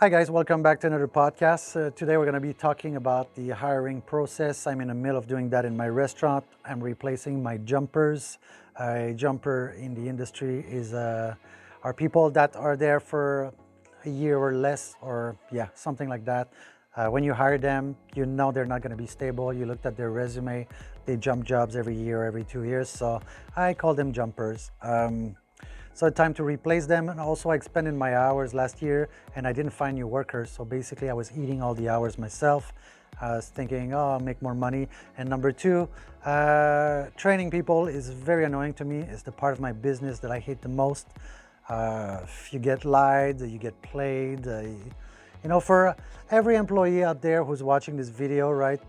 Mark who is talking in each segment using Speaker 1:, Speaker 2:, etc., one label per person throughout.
Speaker 1: Hi guys, welcome back to another podcast. Today we're going to be talking about the hiring process. I'm in the middle of doing that in my restaurant. I'm replacing my jumpers. A jumper in the industry are people that are there for a year or less, or something like that. When you hire them, you know they're not going to be stable. You looked at their resume, they jump jobs every year, every 2 years. So I call them jumpers. So time to replace them. And also I expended my hours last year and I didn't find new workers. So basically I was eating all the hours myself. I was thinking, oh, I'll make more money. And number two, training people is very annoying to me. It's the part of my business that I hate the most. If you get lied, you get played. For every employee out there who's watching this video, right,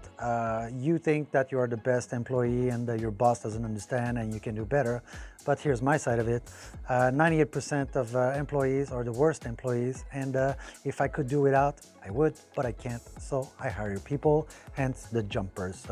Speaker 1: you think that you're the best employee and that your boss doesn't understand and you can do better. But here's my side of it. 98% of employees are the worst employees. And if I could do without, I would, but I can't. So I hire people, hence the jumpers.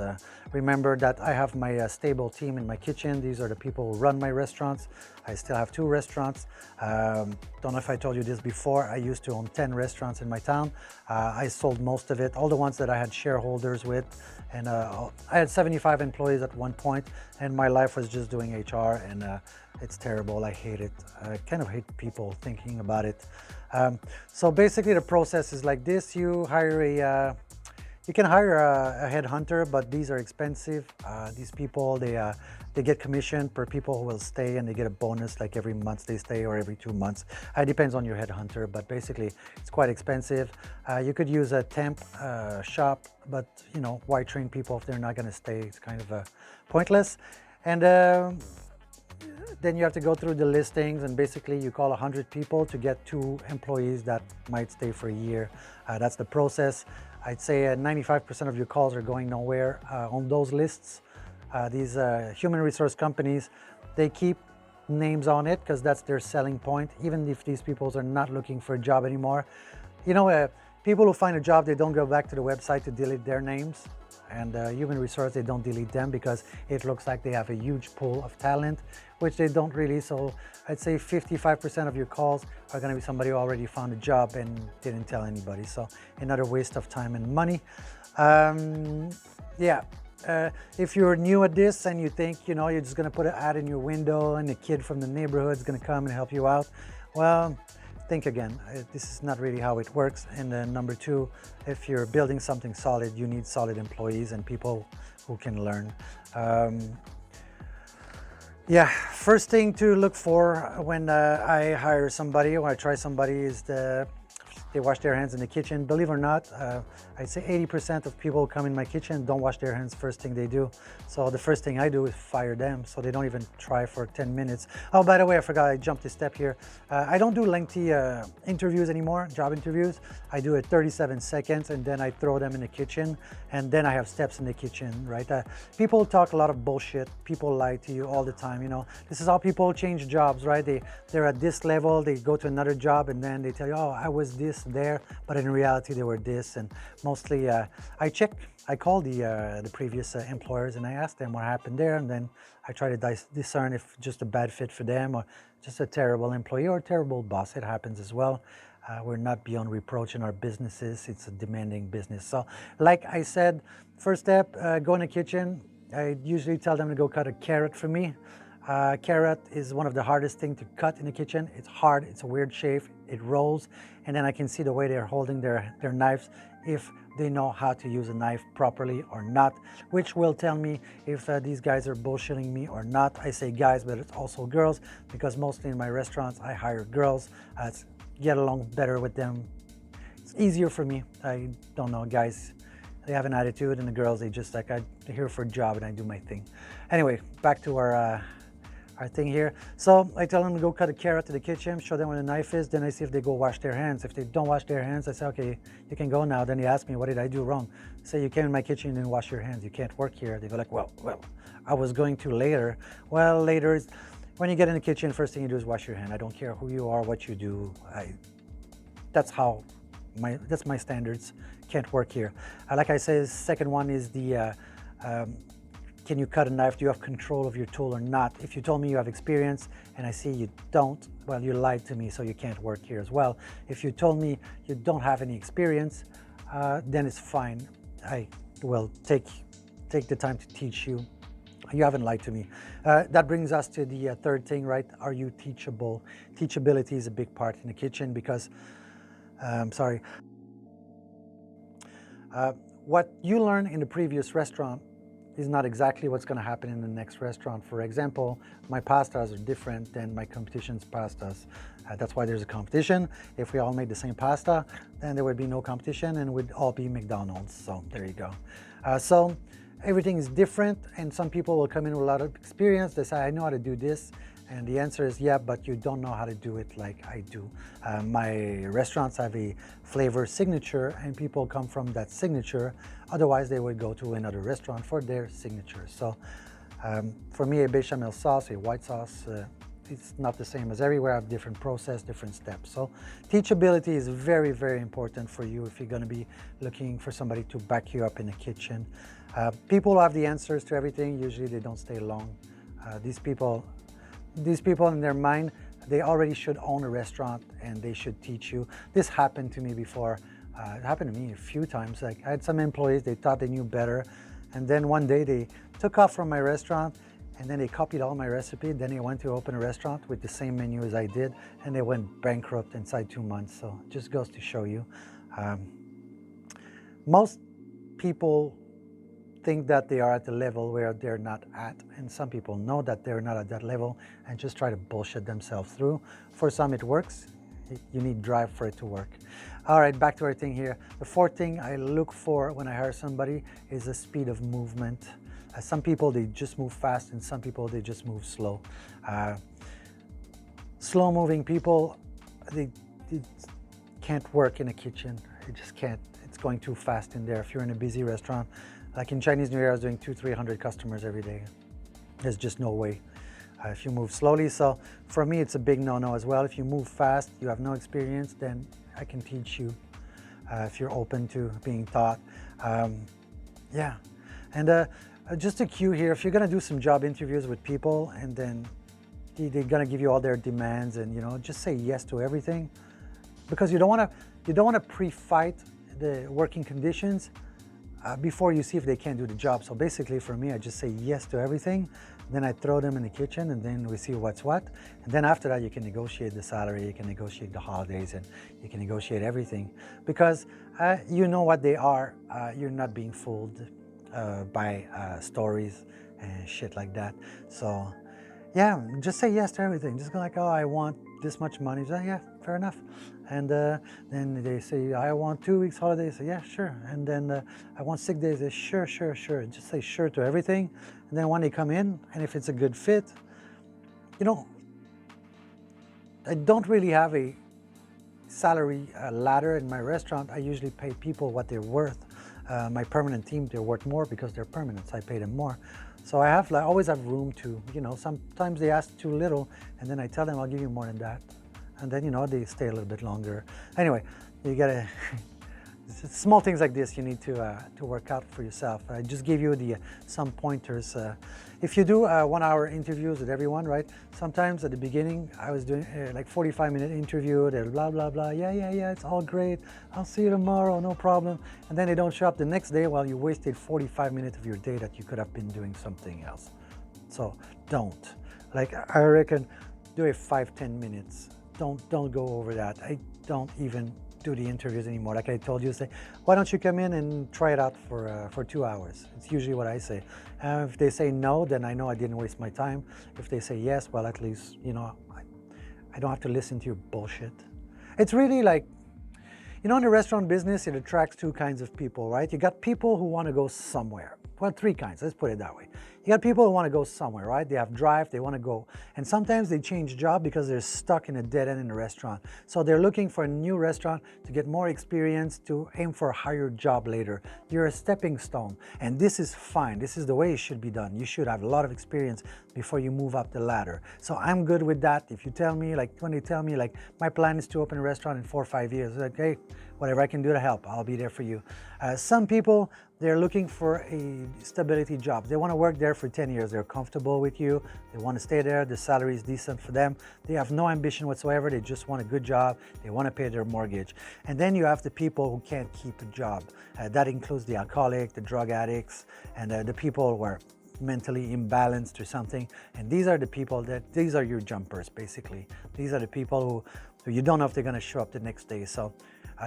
Speaker 1: Remember that I have my stable team in my kitchen. These are the people who run my restaurants. I still have 2 restaurants. Don't know if I told you this before. I used to own 10 restaurants in my town. I sold most of it, all the ones that I had shareholders with. And I had 75 employees at one point, and my life was just doing HR, and it's terrible. I hate it. I kind of hate people thinking about it. So basically the process is like this. You can hire a headhunter, but these are expensive. These people, they get commission per people who will stay, and they get a bonus like every month they stay or every 2 months. It depends on your headhunter, but basically it's quite expensive. You could use a temp shop, but why train people if they're not going to stay? It's kind of pointless. And then you have to go through the listings, and basically you call 100 people to get 2 employees that might stay for a year. That's the process. I'd say 95% of your calls are going nowhere on those lists. These human resource companies, they keep names on it because that's their selling point, even if these people are not looking for a job anymore. People who find a job, they don't go back to the website to delete their names. And human resource, they don't delete them because it looks like they have a huge pool of talent, which they don't really. So I'd say 55% of your calls are going to be somebody who already found a job and didn't tell anybody. So another waste of time and money. If you're new at this and you think, you're just going to put an ad in your window and a kid from the neighborhood is going to come and help you out, well, think again. This is not really how it works. And then number 2, if you're building something solid, you need solid employees and people who can learn. First thing to look for when I hire somebody or I try somebody is they wash their hands in the kitchen. Believe it or not, I'd say 80% of people who come in my kitchen don't wash their hands first thing they do. So the first thing I do is fire them, so they don't even try for 10 minutes. Oh, by the way, I forgot, I jumped a step here. I don't do lengthy interviews anymore, job interviews. I do it 37 seconds and then I throw them in the kitchen, and then I have steps in the kitchen, right? People talk a lot of bullshit. People lie to you all the time, This is how people change jobs, right? They're at this level, they go to another job, and then they tell you, oh, I was this there, but in reality they were this. And mostly I call the previous employers and I ask them what happened there, and then I try to discern if just a bad fit for them or just a terrible employee or a terrible boss. It happens as well. We're not beyond reproach in our businesses. It's a demanding business. So like I said, first step, go in the kitchen. I usually tell them to go cut a carrot for me. Carrot is one of the hardest things to cut in the kitchen. It's hard, it's a weird shape, it rolls, and then I can see the way they're holding their knives, if they know how to use a knife properly or not, which will tell me if these guys are bullshitting me or not. I say guys, but it's also girls, because mostly in my restaurants I hire girls. Get along better with them. It's easier for me. I don't know, guys, they have an attitude, and the girls, they just like, I'm here for a job and I do my thing. Anyway, back to our thing here. So I tell them to go cut a carrot to the kitchen, show them where the knife is, then I see if they go wash their hands. If they don't wash their hands, I say, okay, you can go now. Then they ask me, what did I do wrong? I say, you came in my kitchen and didn't wash your hands. You can't work here. They go like, well, I was going to later. Well, later is when you get in the kitchen, first thing you do is wash your hand. I don't care who you are, what you do. That's my standards. Can't work here. Like I said, second one is the can you cut a knife? Do you have control of your tool or not? If you told me you have experience and I see you don't, well, you lied to me, so you can't work here as well. If you told me you don't have any experience, then it's fine. I will take the time to teach you. You haven't lied to me. That brings us to the third thing, right? Are you teachable? Teachability is a big part in the kitchen because, what you learn in the previous restaurant is not exactly what's going to happen in the next restaurant. For example, my pastas are different than my competition's pastas. That's why there's a competition. If we all made the same pasta, then there would be no competition and we'd all be McDonald's. So there you go. So everything is different, and some people will come in with a lot of experience. They say, I know how to do this. And the answer is, yeah, but you don't know how to do it like I do. My restaurants have a flavor signature, and people come from that signature. Otherwise, they would go to another restaurant for their signature. So for me, a bechamel sauce, a white sauce, it's not the same as everywhere. I have different process, different steps. So teachability is very, very important for you if you're going to be looking for somebody to back you up in the kitchen. People who have the answers to everything, usually they don't stay long. These people in their mind, they already should own a restaurant and they should teach you. This happened to me before. It happened to me a few times. Like I had some employees, they thought they knew better. And then one day they took off from my restaurant and then they copied all my recipe. Then they went to open a restaurant with the same menu as I did, and they went bankrupt inside 2 months. So it just goes to show you. Most people think that they are at the level where they're not at, and some people know that they're not at that level and just try to bullshit themselves through. For some it works. You need drive for it to work. All right, back to our thing here. The fourth thing I look for when I hire somebody is the speed of movement. Some people, they just move fast, and some people, they just move slow. Slow moving people, they can't work in a kitchen. They just can't. It's going too fast in there. If you're in a busy restaurant, like in Chinese New Year, I was doing 200-300 customers every day. There's just no way if you move slowly. So for me, it's a big no-no as well. If you move fast, you have no experience, then I can teach you if you're open to being taught. Yeah, and just a cue here, if you're gonna do some job interviews with people and then they're gonna give you all their demands and just say yes to everything, because you don't wanna pre-fight the working conditions before you see if they can't do the job. So basically for me, I just say yes to everything, then I throw them in the kitchen and then we see what's what. And then after that, you can negotiate the salary, you can negotiate the holidays, and you can negotiate everything because you know what they are. You're not being fooled by stories and shit like that. So yeah, just say yes to everything. Just go like, oh, I want this much money. Say, yeah, fair enough. And then they say, I want 2 weeks holiday. Say, yeah, sure. And then I want 6 days. Say, sure, sure, sure. Just say sure to everything. And then when they come in, and if it's a good fit, I don't really have a salary ladder in my restaurant. I usually pay people what they're worth. My permanent team, they're worth more because they're permanent, so I pay them more. So I always have room to, sometimes they ask too little, and then I tell them I'll give you more than that. And then, they stay a little bit longer. Anyway, you gotta, small things like this you need to work out for yourself. I just gave you some pointers. If you do 1 hour interviews with everyone, right? Sometimes at the beginning, I was doing like 45-minute interview, they're blah, blah, blah. Yeah, it's all great. I'll see you tomorrow, no problem. And then they don't show up the next day while you wasted 45 minutes of your day that you could have been doing something else. So don't. Like, I reckon do it 5-10 minutes. Don't go over that. I don't even do the interviews anymore. Like I told you, say, why don't you come in and try it out for 2 hours? It's usually what I say. If they say no, then I know I didn't waste my time. If they say yes, well, at least, I don't have to listen to your bullshit. It's really like, in the restaurant business, it attracts 2 kinds of people, right? You got people who want to go somewhere. Well, 3 kinds, let's put it that way. You got people who want to go somewhere, right? They have drive, they want to go. And sometimes they change job because they're stuck in a dead end in a restaurant. So they're looking for a new restaurant to get more experience, to aim for a higher job later. You're a stepping stone. And this is fine. This is the way it should be done. You should have a lot of experience before you move up the ladder. So I'm good with that. If you tell me, when they tell me, my plan is to open a restaurant in 4 or 5 years, like, hey, whatever I can do to help, I'll be there for you. Some people, they're looking for a stability job. They want to work there for 10 years. They're comfortable with you. They want to stay there. The salary is decent for them. They have no ambition whatsoever. They just want a good job. They want to pay their mortgage. And then you have the people who can't keep a job. That includes the alcoholic, the drug addicts, and the people who are mentally imbalanced or something. And these are the people these are your jumpers, basically. These are the people who you don't know if they're going to show up the next day. So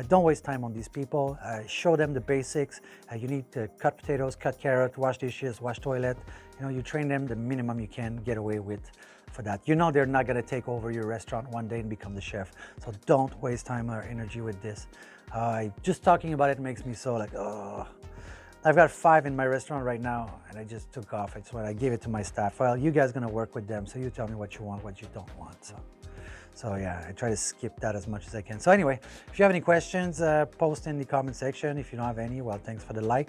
Speaker 1: don't waste time on these people. Show them the basics. You need to cut potatoes, cut carrot, wash dishes, wash toilet. You train them the minimum you can get away with for that. They're not going to take over your restaurant one day and become the chef. So don't waste time or energy with this. Just talking about it makes me so like, oh. I've got 5 in my restaurant right now, and I just took off. It's when I gave it to my staff. Well, you guys are gonna work with them, so you tell me what you want, what you don't want. So yeah, I try to skip that as much as I can. So anyway, if you have any questions, post in the comment section. If you don't have any, well, thanks for the like.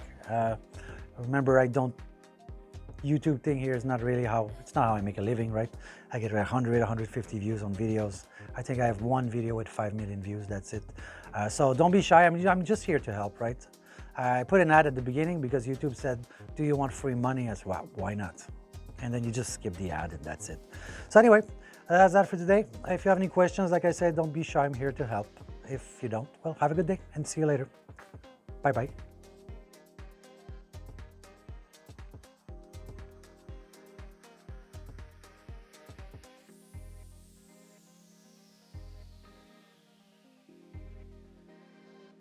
Speaker 1: Remember, YouTube thing here is not really it's not how I make a living, right? I get 100, 150 views on videos. I think I have one video with 5 million views, that's it. So don't be shy, I'm just here to help, right? I put an ad at the beginning because YouTube said, do you want free money? As well, why not? And then you just skip the ad and that's it. So anyway, that's that for today. If you have any questions, like I said, don't be shy, I'm here to help. If you don't, well, have a good day and see you later. Bye-bye.